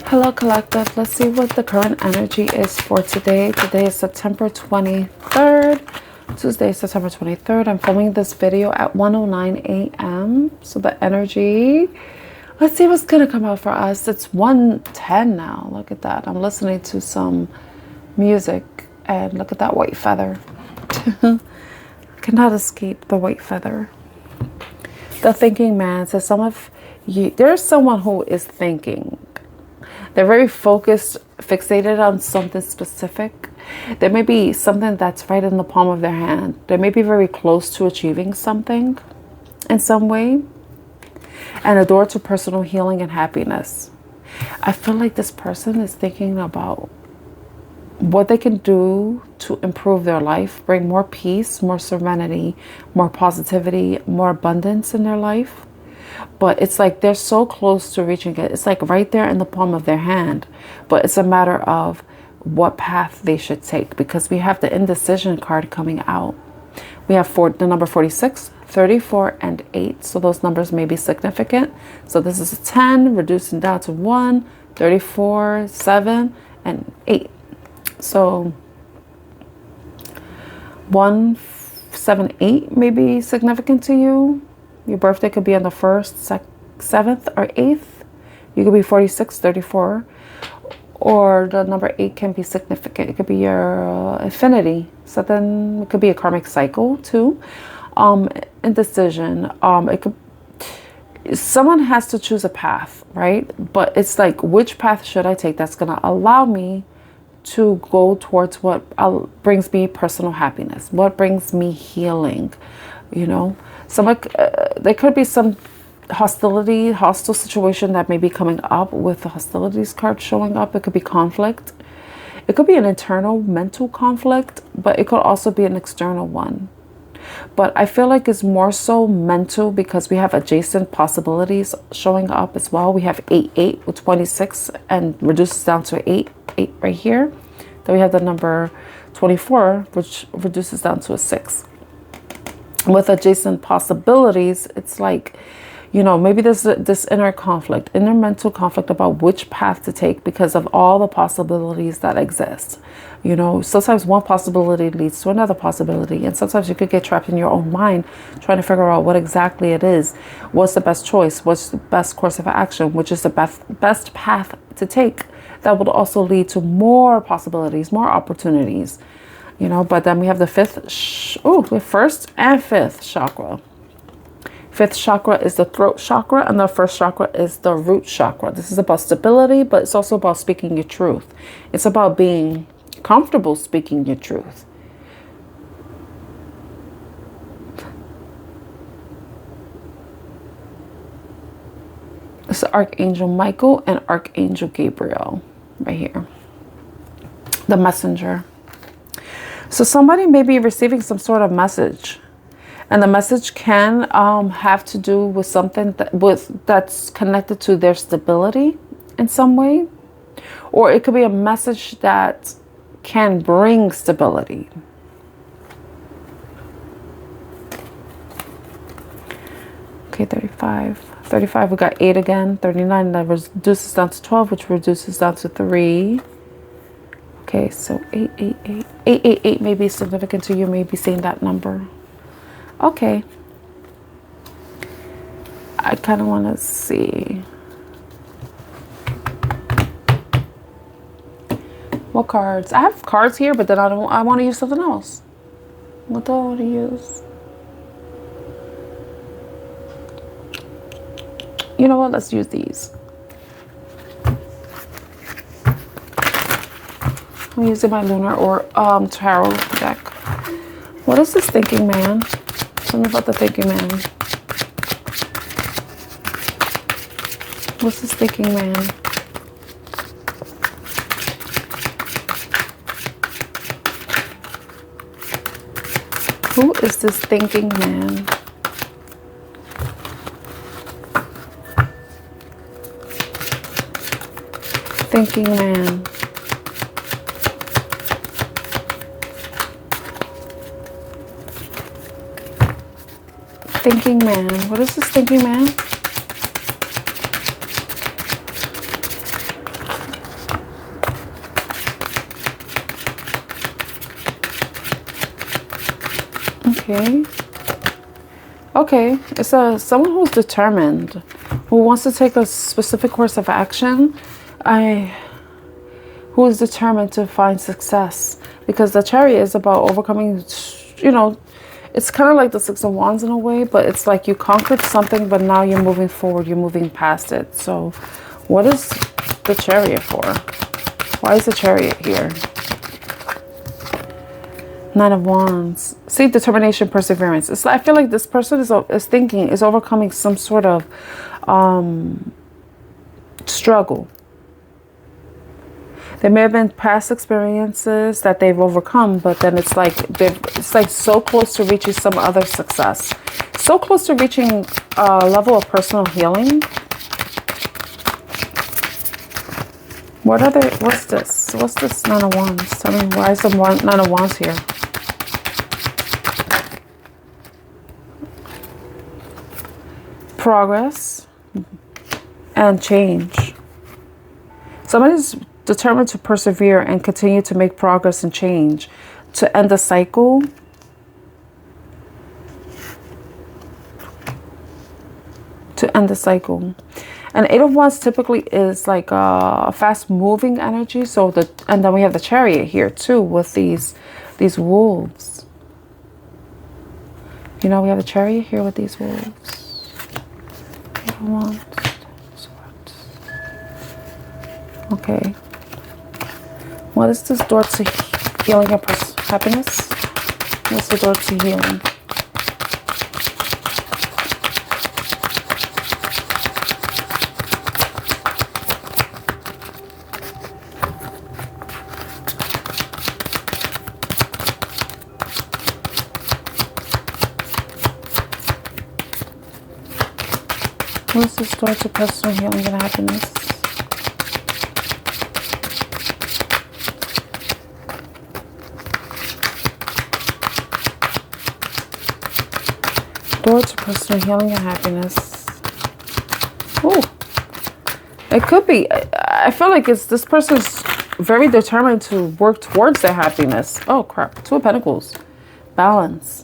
Hello, collective. Let's see what the current energy is for today. Today is September 23rd. Tuesday, September 23rd. I'm filming this video at 1:09 a.m. So the energy, let's see what's going to come out for us. It's 1:10 now. Look at that. I'm listening to some music and look at that white feather. Cannot escape the white feather. The thinking man says some of you, there's someone who is thinking. They're very focused, fixated on something specific. There may be something that's right in the palm of their hand. They may be very close to achieving something in some way. And a door to personal healing and happiness. I feel like this person is thinking about what they can do to improve their life, bring more peace, more serenity, more positivity, more abundance in their life. But it's like they're so close to reaching it. It's like right there in the palm of their hand. But it's a matter of what path they should take, because we have the indecision card coming out. We have the number 46, 34, and 8. So those numbers may be significant. So this is a 10, reducing down to 1, 34, 7, and 8. So 1, 7, 8 may be significant to you. Your birthday could be on the 1st, 7th, or 8th. You could be 46, 34. Or the number 8 can be significant. It could be your infinity. So then it could be a karmic cycle too. Indecision. Someone has to choose a path, right? But it's like, which path should I take that's going to allow me to go towards what brings me personal happiness? What brings me healing? You know? There could be some hostile situation that may be coming up with the hostilities card showing up. It could be conflict. It could be an internal mental conflict, but it could also be an external one. But I feel like it's more so mental because we have adjacent possibilities showing up as well. We have 8, 8 with 26 and reduces down to 8, 8 right here. Then we have the number 24, which reduces down to a 6. With adjacent possibilities, it's like, you know, maybe there's this inner mental conflict about which path to take because of all the possibilities that exist. You know, sometimes one possibility leads to another possibility, and sometimes you could get trapped in your own mind trying to figure out what exactly it is. What's the best choice? What's the best course of action? Which is the best path to take that would also lead to more possibilities, more opportunities. You know, but then we have the first and fifth chakra. Fifth chakra is the throat chakra, and the first chakra is the root chakra. This is about stability, but it's also about speaking your truth. It's about being comfortable speaking your truth. It's Archangel Michael and Archangel Gabriel right here. The messenger. So somebody may be receiving some sort of message, and the message can have to do with something that's connected to their stability in some way, or it could be a message that can bring stability. Okay, 35, we got 8 again. 39, that reduces down to 12, which reduces down to 3. Okay, so 888 may be significant to you. May be seeing that number. Okay. I kind of want to see what cards. I have cards here, but then I want to use something else. What do I want to use? You know what? Let's use these. I'm using my lunar or tarot deck. What is this thinking man? Tell me about the thinking man. What's this thinking man? Who is this thinking man? Thinking man. Thinking man. What is this thinking man? Okay. Okay, it's someone who's determined, who wants to take a specific course of action, who is determined to find success. Because the Chariot is about overcoming, you know, it's kind of like the Six of Wands in a way, but it's like you conquered something, but now you're moving forward, you're moving past it. So what is the Chariot for? Why is the Chariot here? Nine of Wands. See, determination, perseverance. It's like, I feel like this person is overcoming some sort of struggle. There may have been past experiences that they've overcome, but then it's like so close to reaching some other success, so close to reaching a level of personal healing. What's this? What's this Nine of Wands? Tell me, why is the Nine of Wands here? Progress and change. Somebody's determined to persevere and continue to make progress and change, to end the cycle. To end the cycle. And Eight of Wands typically is like a fast-moving energy. So and then we have the Chariot here too with these wolves. You know, we have the Chariot here with these wolves. Eight of Wands. Okay. What is this door to healing and happiness? What's the door to healing? What is this door to personal healing and happiness? Door to personal healing and happiness. Oh, it could be. I feel like this person's very determined to work towards their happiness. Oh crap! Two of Pentacles, balance.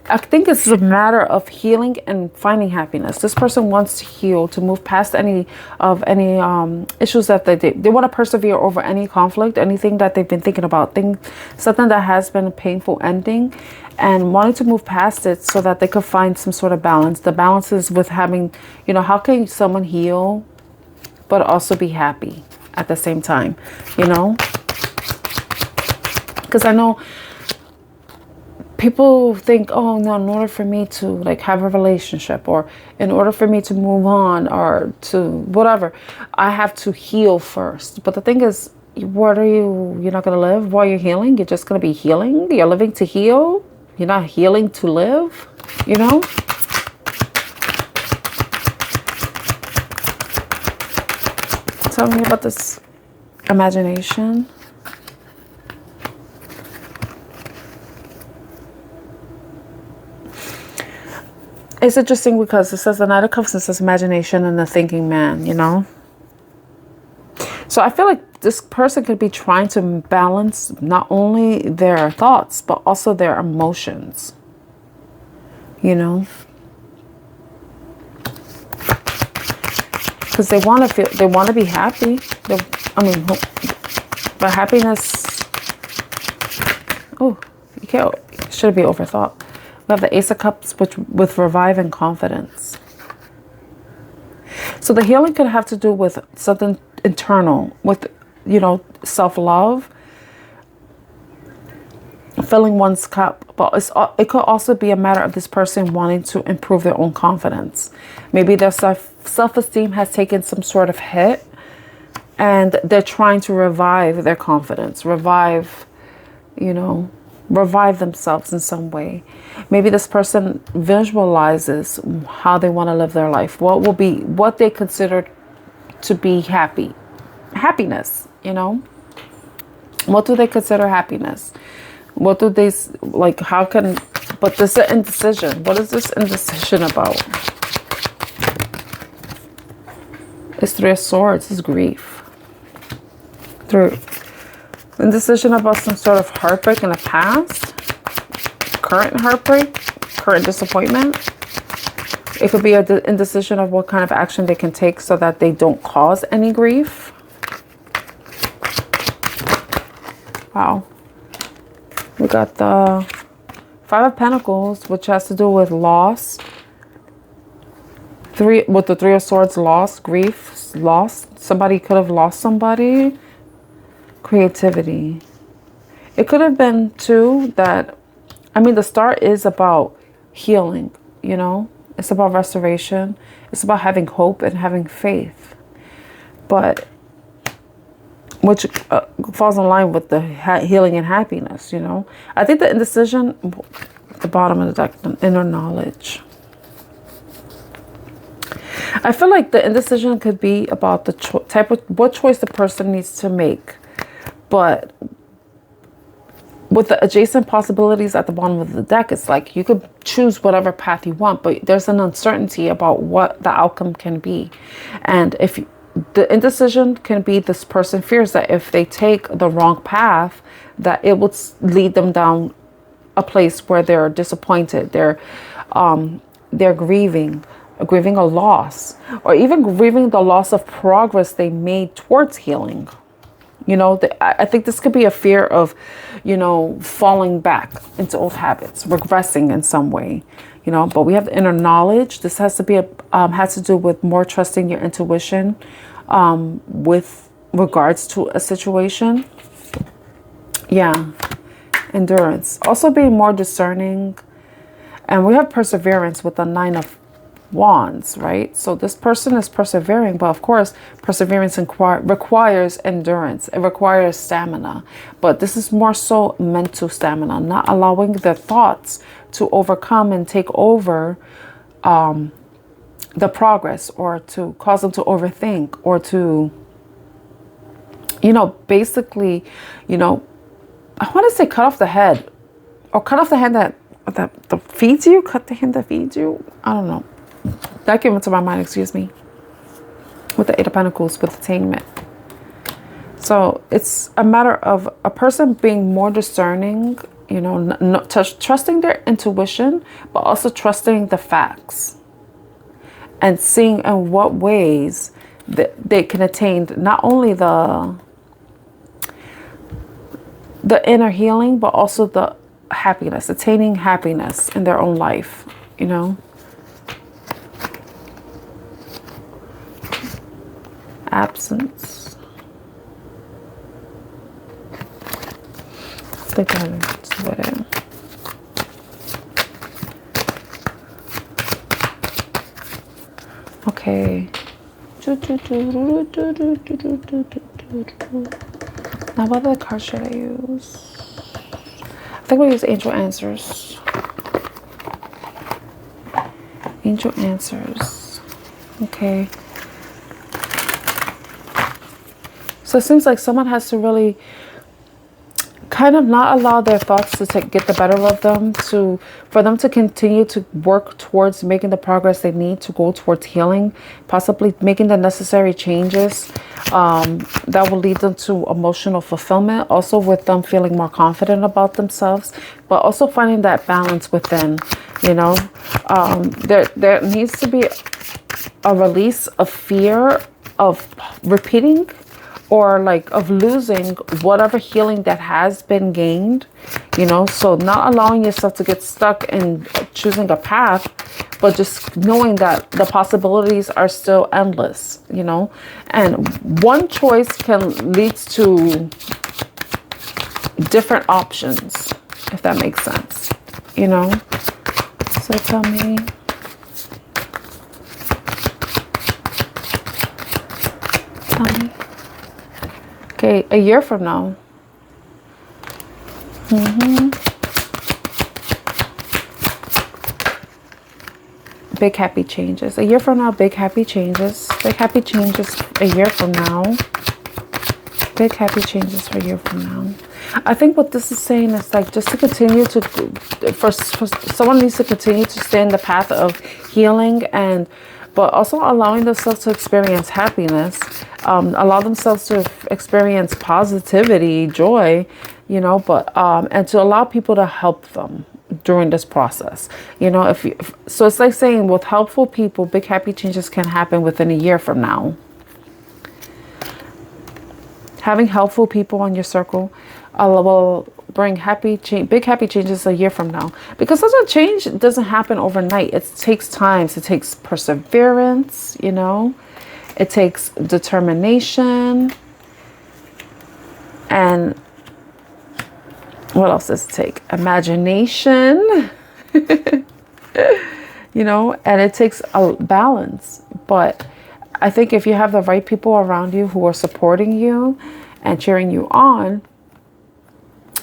I think it's a matter of healing and finding happiness. This person wants to heal, to move past any issues that they want to persevere over any conflict, anything that they've been thinking about, something that has been a painful ending, and wanting to move past it so that they could find some sort of balance. The balance is with having, you know, how can someone heal but also be happy at the same time, you know? Because I know people think, oh no, in order for me to like have a relationship, or in order for me to move on, or to whatever, I have to heal first. But the thing is, you're not going to live while you're healing. You're just going to be healing. You're living to heal. You're not healing to live, you know? Tell me about this imagination. It's interesting because it says the Knight of Cups, and it says imagination and the thinking man, you know? So I feel like this person could be trying to balance not only their thoughts, but also their emotions, you know? Because they want to be happy. But happiness, oh, should be overthought. We have the Ace of Cups with revive and confidence. So the healing could have to do with something internal, with, you know, self-love, filling one's cup. But it could also be a matter of this person wanting to improve their own confidence. Maybe their self-esteem has taken some sort of hit, and they're trying to revive their confidence, revive themselves in some way. Maybe this person visualizes how they want to live their life. What they consider to be happiness, you know? What do they consider happiness? What do they, like, but this is indecision. What is this indecision about? It's Three of Swords, it's grief. Indecision about some sort of heartbreak in the past. current heartbreak, current disappointment. It could be an indecision of what kind of action they can take so that they don't cause any grief. Wow. We got the Five of Pentacles, which has to do with loss. With the Three of Swords, loss, grief, loss. Somebody could have lost somebody. Creativity. It could have been too that, I mean, the Star is about healing, you know. It's about restoration. It's about having hope and having faith. But which falls in line with the healing and happiness, you know. I think the indecision, at the bottom of the deck, inner knowledge. I feel like the indecision could be about the type of what choice the person needs to make. But with the adjacent possibilities at the bottom of the deck, it's like you could choose whatever path you want, but there's an uncertainty about what the outcome can be. And if the indecision can be, this person fears that if they take the wrong path, that it would lead them down a place where they're disappointed, they're grieving a loss, or even grieving the loss of progress they made towards healing. You know, I think this could be a fear of, you know, falling back into old habits, regressing in some way, you know. But we have the inner knowledge. This has to be has to do with more trusting your intuition with regards to a situation. Yeah. Endurance. Also being more discerning. And we have perseverance with the Nine of Wands, right? So this person is persevering, but of course perseverance requires endurance. It requires stamina, but this is more so mental stamina, not allowing their thoughts to overcome and take over the progress, or to cause them to overthink, or to, you know, basically, you know, I want to say cut off the head, or cut off the hand that feeds you, cut the hand that feeds you. I don't know. That came into my mind, excuse me. With the Eight of Pentacles, with attainment. So it's a matter of a person being more discerning, you know, trusting their intuition, but also trusting the facts. And seeing in what ways that they can attain not only the inner healing, but also the happiness, attaining happiness in their own life, you know. Absence. I think that's what it is. Okay. Now what other card should I use? I think we'll use Angel Answers. Angel Answers. Okay. So it seems like someone has to really kind of not allow their thoughts to get the better of them, for them to continue to work towards making the progress they need to go towards healing, possibly making the necessary changes that will lead them to emotional fulfillment, also with them feeling more confident about themselves, but also finding that balance within, you know. There needs to be a release of fear of repeating, or like of losing whatever healing that has been gained, you know. So not allowing yourself to get stuck in choosing a path, but just knowing that the possibilities are still endless, you know. And one choice can lead to different options, if that makes sense, you know. So tell me. Okay, a year from now. Big happy changes. A year from now, big happy changes. Big happy changes a year from now. Big happy changes for a year from now. I think what this is saying is like just to continue to, for someone needs to continue to stay in the path of healing, and but also allowing themselves to experience happiness, allow themselves to experience positivity, joy, you know, but and to allow people to help them during this process. You know, so it's like saying with helpful people, big happy changes can happen within a year from now. Having helpful people on your circle will bring big happy changes a year from now. Because such a change doesn't happen overnight. It takes time. It takes perseverance, you know. It takes determination. And what else does it take? Imagination. You know, and it takes a balance. But I think if you have the right people around you who are supporting you and cheering you on,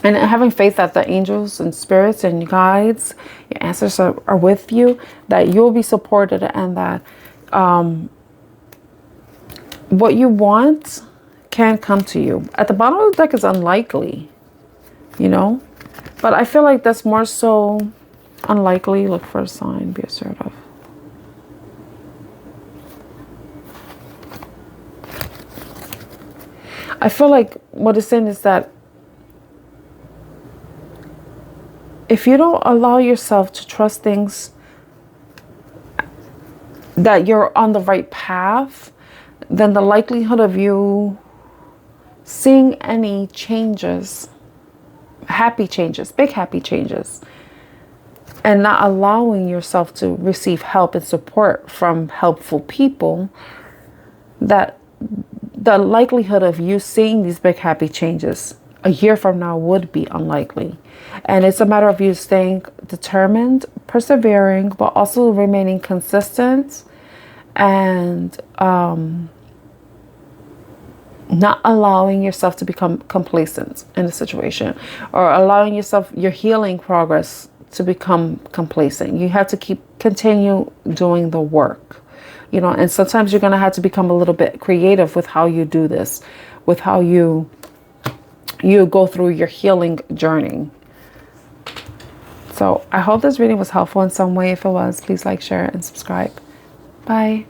and having faith that the angels and spirits and guides, your ancestors are with you, that you'll be supported, and that what you want can come to you. At the bottom of the deck is unlikely, you know, but I feel like that's more so unlikely. Look for a sign, be assertive. I feel like what it's saying is that if you don't allow yourself to trust things, that you're on the right path, then the likelihood of you seeing any changes, happy changes, big happy changes, and not allowing yourself to receive help and support from helpful people, that the likelihood of you seeing these big happy changes a year from now would be unlikely. And it's a matter of you staying determined, persevering, but also remaining consistent, and not allowing yourself to become complacent in a situation, or allowing yourself, your healing progress, to become complacent. You have to continue doing the work, you know, and sometimes you're going to have to become a little bit creative with how you do this, with how you go through your healing journey. So I hope this reading was helpful in some way. If it was, please like, share, and subscribe. Bye.